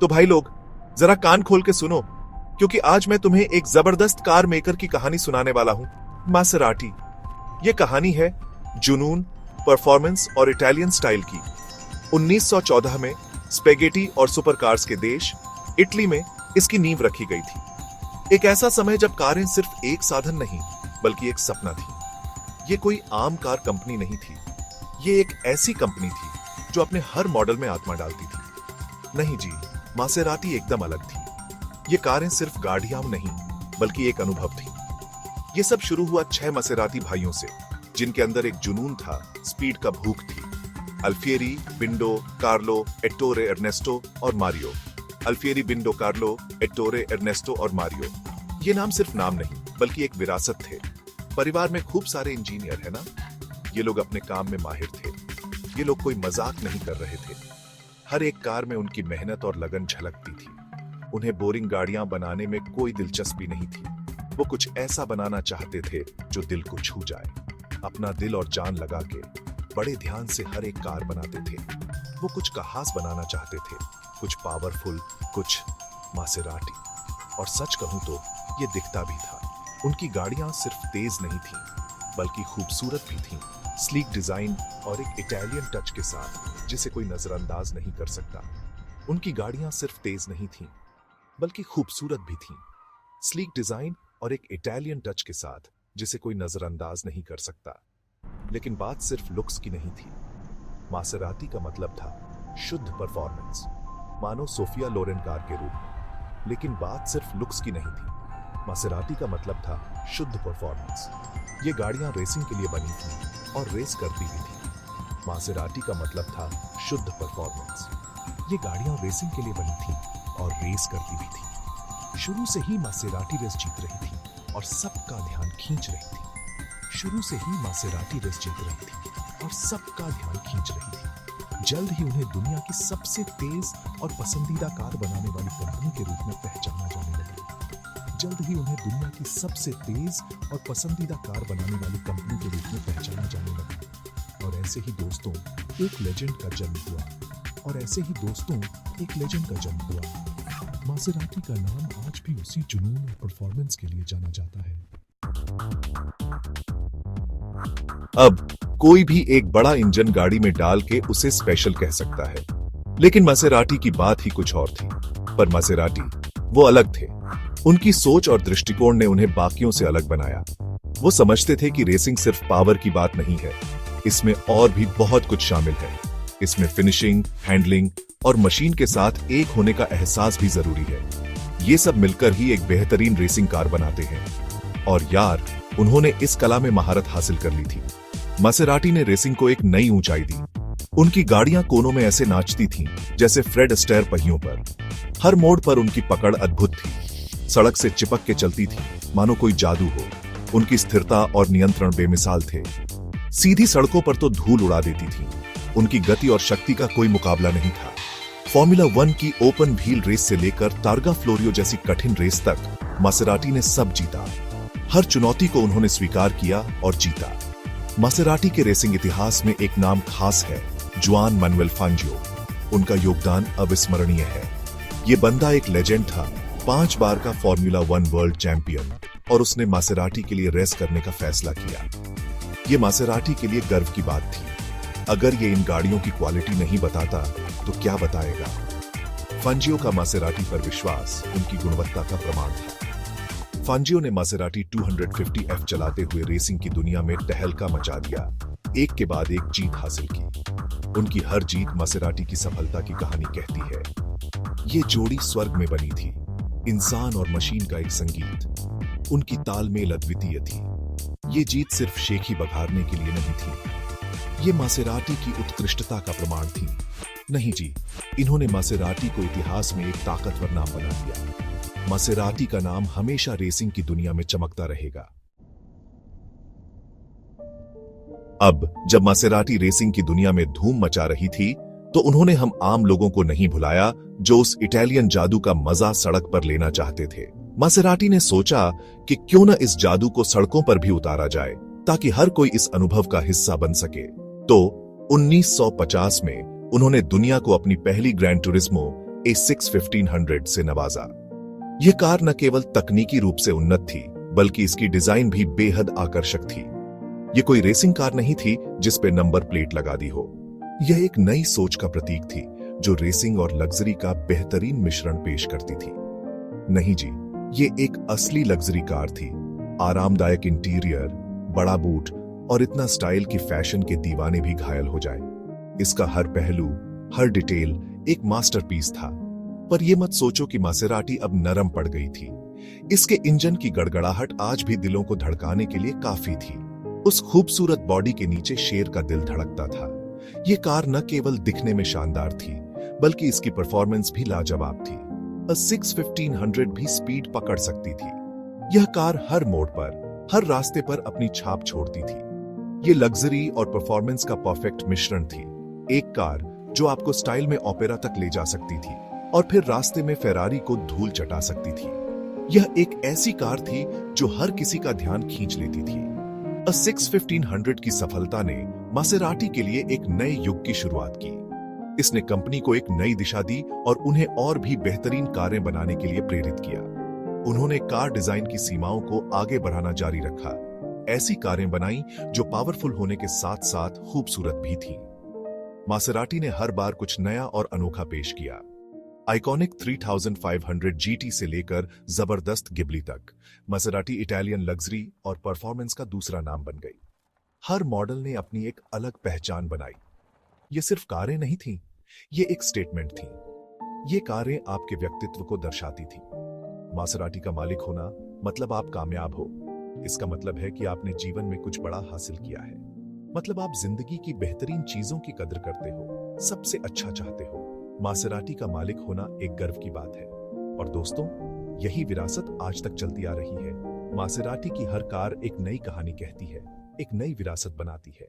तो भाई लोग, जरा कान खोल के सुनो, क्योंकि आज मैं तुम्हें एक जबरदस्त कार मेकर की कहानी सुनाने वाला हूं, मासेराटी। यह कहानी है जुनून, परफॉर्मेंस और इटालियन स्टाइल की। 1914 में स्पेगेटी और सुपरकार्स के देश इटली में इसकी नींव रखी गई थी। एक ऐसा समय जब कारें सिर्फ एक साधन नहीं बल्कि एक सपना थी। ये कोई आम कार कंपनी नहीं थी, ये एक ऐसी कंपनी थी जो अपने हर मॉडल में आत्मा डालती थी। नहीं जी, मासेराटी एकदम अलग थी। ये कारें सिर्फ गाड़ियां नहीं बल्कि एक अनुभव थी। ये सब शुरू हुआ 6 मासेराती भाइयों से, जिनके अंदर एक जुनून था, स्पीड का भूख थी। अल्फिएरी, बिंडो, कार्लो, एट्टोरे, एर्नेस्टो और मारियो। अल्फिएरी, बिंडो, कार्लो, एट्टोरे, एर्नेस्टो और मारियो। ये नाम सिर्फ नाम नहीं बल्कि एक विरासत थे। परिवार में खूब सारे इंजीनियर है ना। ये लोग अपने काम में माहिर थे। ये लोग कोई मजाक नहीं कर रहे थे। हर एक कार में उनकी मेहनत और लगन झलकती थी। उन्हें बोरिंग गाड़ियां बनाने में कोई दिलचस्पी नहीं थी। वो कुछ ऐसा बनाना चाहते थे जो दिल को छू जाए। अपना दिल और जान लगा के बड़े ध्यान से हर एक कार बनाते थे। वो कुछ खास बनाना चाहते थे, कुछ पावरफुल, कुछ मासेराटी। और सच कहूं तो ये दिखता भी था। उनकी गाड़ियां सिर्फ तेज नहीं थीं, बल्कि खूबसूरत भी थीं। स्लीक डिजाइन और एक इटालियन टच के साथ जिसे कोई नजरअंदाज नहीं कर सकता। उनकी गाड़ियां सिर्फ तेज नहीं थीं, बल्कि खूबसूरत भी थीं। स्लीक डिजाइन और एक इटालियन टच के साथ जिसे कोई नजरअंदाज नहीं कर सकता। लेकिन बात सिर्फ लुक्स की नहीं थी। मासेराती का मतलब था शुद्ध परफॉर्मेंस, मानो सोफिया लोरेन कार के रूप में। लेकिन बात सिर्फ लुक्स की नहीं थी। मासेराती का मतलब था शुद्ध परफॉर्मेंस। ये गाड़ियां रेसिंग के लिए बनी थी और रेस करती भी थी। मासेराती का मतलब था शुद्ध परफॉर्मेंस। ये गाड़ियां रेसिंग के लिए बनी थी और रेस करती भी थी। शुरू से ही मासेराटी रेस जीत रही थी और सबका ध्यान खींच रही थी। शुरू से ही मासेराटी रेस जीत रही थी और सबका ध्यान खींच रही थी। जल्द ही उन्हें दुनिया की सबसे तेज और पसंदीदा कार बनाने वाली कंपनी के रूप में पहचाना जाने लगा। जल्द ही उन्हें दुनिया की सबसे तेज और पसंदीदा कार बनाने वाली कंपनी के रूप में पहचाना जाने लगा। और ऐसे ही दोस्तों, एक लेजेंड का जन्म हुआ। और ऐसे ही दोस्तों, एक लेजेंड का जन्म हुआ। मासेराटी का नाम आज भी उसी जुनून और परफॉर्मेंस के लिए जाना जाता है। अब कोई भी एक बड़ा इंजन गाड़ी में डाल के उसे स्पेशल कह सकता है, लेकिन मासेराटी की बात ही कुछ और थी। पर मासेराटी वो अलग थे। उनकी सोच और दृष्टिकोण ने उन्हें बाकियों से अलग बनाया। वो समझते थे कि रेसिंग सिर्फ पावर की बात नहीं है, इसमें और भी बहुत कुछ शामिल है। इसमें फिनिशिंग, हैंडलिंग और मशीन के साथ एक होने का एहसास भी जरूरी है। ये सब मिलकर ही एक बेहतरीन रेसिंग कार बनाते हैं। और यार, उन्होंने इस कला में महारत हासिल कर ली थी। मासेराटी ने रेसिंग को एक नई ऊंचाई दी। उनकी गाड़ियां कोनों में ऐसे नाचती थीं जैसे फ्रेड अस्टेयर पहियों पर। हर मोड़ पर उनकी पकड़ अद्भुत थी। सड़क से चिपक के चलती थी मानो कोई जादू हो। उनकी स्थिरता और नियंत्रण बेमिसाल थे। सीधी सड़कों पर तो धूल उड़ा देती थी। उनकी गति और शक्ति का कोई मुकाबला नहीं था। फॉर्मूला 1 की ओपन व्हील रेस से लेकर तारगा फ्लोरियो जैसी कठिन रेस तक मासेराटी ने सब जीता। हर चुनौती को उन्होंने स्वीकार किया और जीता। मासेराटी के रेसिंग इतिहास में एक नाम खास है, जुआन मैनुएल फांजियो। उनका योगदान अविस्मरणीय है। ये बंदा एक लेजेंड था, 5 बार का फॉर्मूला 1 वर्ल्ड चैंपियन, और उसने मासेराटी के लिए रेस करने का फैसला किया। ये मासेराटी के लिए गर्व की बात थी। अगर ये इन गाड़ियों की क्वालिटी नहीं बताता तो क्या बताएगा। फांजियो का मासेराटी पर विश्वास उनकी गुणवत्ता का प्रमाण था। फांजियो ने मासेराटी 250F चलाते हुए रेसिंग की दुनिया में तहलका मचा दिया। एक के बाद एक जीत हासिल की। उनकी हर जीत मासेराटी की सफलता की कहानी कहती है। ये जोड़ी स्वर्ग में बनी थी, इंसान और मशीन का एक संगीत। उनकी तालमेल अद्वितीय थी। ये जीत सिर्फ शेखी बघारने के लिए नहीं थी, ये मासेराटी की उत्कृष्टता का प्रमाण थी। नहीं जी, इन्होंने मासेराटी को इतिहास में एक ताकतवर नाम बना दिया। मासेराटी का नाम हमेशा रेसिंग की दुनिया में चमकता रहेगा। अब जब मासेराटी रेसिंग की दुनिया में धूम मचा रही थी, तो उन्होंने हम आम लोगों को नहीं भुलाया जो उस इटालियन जादू का मजा सड़क पर लेना चाहते थे। मासेराटी ने सोचा कि क्यों न इस जादू को सड़कों पर भी उतारा जाए, ताकि हर कोई इस अनुभव का हिस्सा बन सके। तो 1950 में उन्होंने दुनिया को अपनी पहली ग्रैंड टूरिस्मो A6 1500 से नवाजा। यह कार न केवल तकनीकी रूप से उन्नत थी, बल्कि इसकी डिजाइन भी बेहद आकर्षक थी। यह कोई रेसिंग कार नहीं थी जिस पे नंबर प्लेट लगा दी हो। यह एक नई सोच का प्रतीक थी जो रेसिंग और लग्जरी का बेहतरीन मिश्रण पेश करती थी। नहीं जी, ये एक असली लग्जरी कार थी। आरामदायक इंटीरियर, बड़ा बूट और इतना स्टाइल कि फैशन के दीवाने भी घायल हो जाए। इसका हर पहलू, हर डिटेल एक मास्टरपीस था। पर यह मत सोचो कि मासेराटी अब नरम पड़ गई थी। इसके इंजन की गड़गड़ाहट आज भी दिलों को धड़काने के लिए काफी थी। उस खूबसूरत बॉडी के नीचे शेर का दिल धड़कता था। यह कार न केवल दिखने में शानदार थी, बल्कि इसकी परफॉर्मेंस भी लाजवाब थी। A6 1500 भी स्पीड पकड़ सकती थी। यह कार हर मोड़ पर, हर रास्ते पर अपनी छाप छोड़ती थी। यह लग्जरी और परफॉर्मेंस का परफेक्ट मिश्रण थी। एक कार जो आपको स्टाइल में ओपेरा तक ले जा सकती थी और फिर रास्ते में फेरारी को धूल चटा सकती थी। यह एक ऐसी कार थी जो हर किसी का ध्यान खींच लेती थी। A6 1500 की सफलता ने मासेराटी के लिए एक नए युग की शुरुआत की। इसने कंपनी को एक नई दिशा दी और उन्हें और भी बेहतरीन कारें बनाने के लिए प्रेरित किया। उन्होंने कार डिजाइन की सीमाओं को आगे बढ़ाना जारी रखा। ऐसी कारें बनाई जो पावरफुल होने के साथ साथ खूबसूरत भी थीं। मासेराटी ने हर बार कुछ नया और अनोखा पेश किया। आइकॉनिक 3500 GT से लेकर जबरदस्त गिबली तक, मासेराटी इटालियन लग्जरी और परफॉर्मेंस का दूसरा नाम बन गई। हर मॉडल ने अपनी एक अलग पहचान बनाई। ये सिर्फ कारें नहीं थीं, ये एक स्टेटमेंट थी। ये कारें आपके व्यक्तित्व को दर्शाती थी। मासेराटी का मालिक होना मतलब आप कामयाब हो। इसका मतलब है कि आपने जीवन में कुछ बड़ा हासिल किया है। मतलब आप जिंदगी की बेहतरीन चीजों की कद्र करते हो, सबसे अच्छा चाहते हो। मासेराटी का मालिक होना एक गर्व की बात है। और दोस्तों, यही विरासत आज तक चलती आ रही है। मासेराटी की हर कार एक नई कहानी कहती है, एक नई विरासत बनाती है।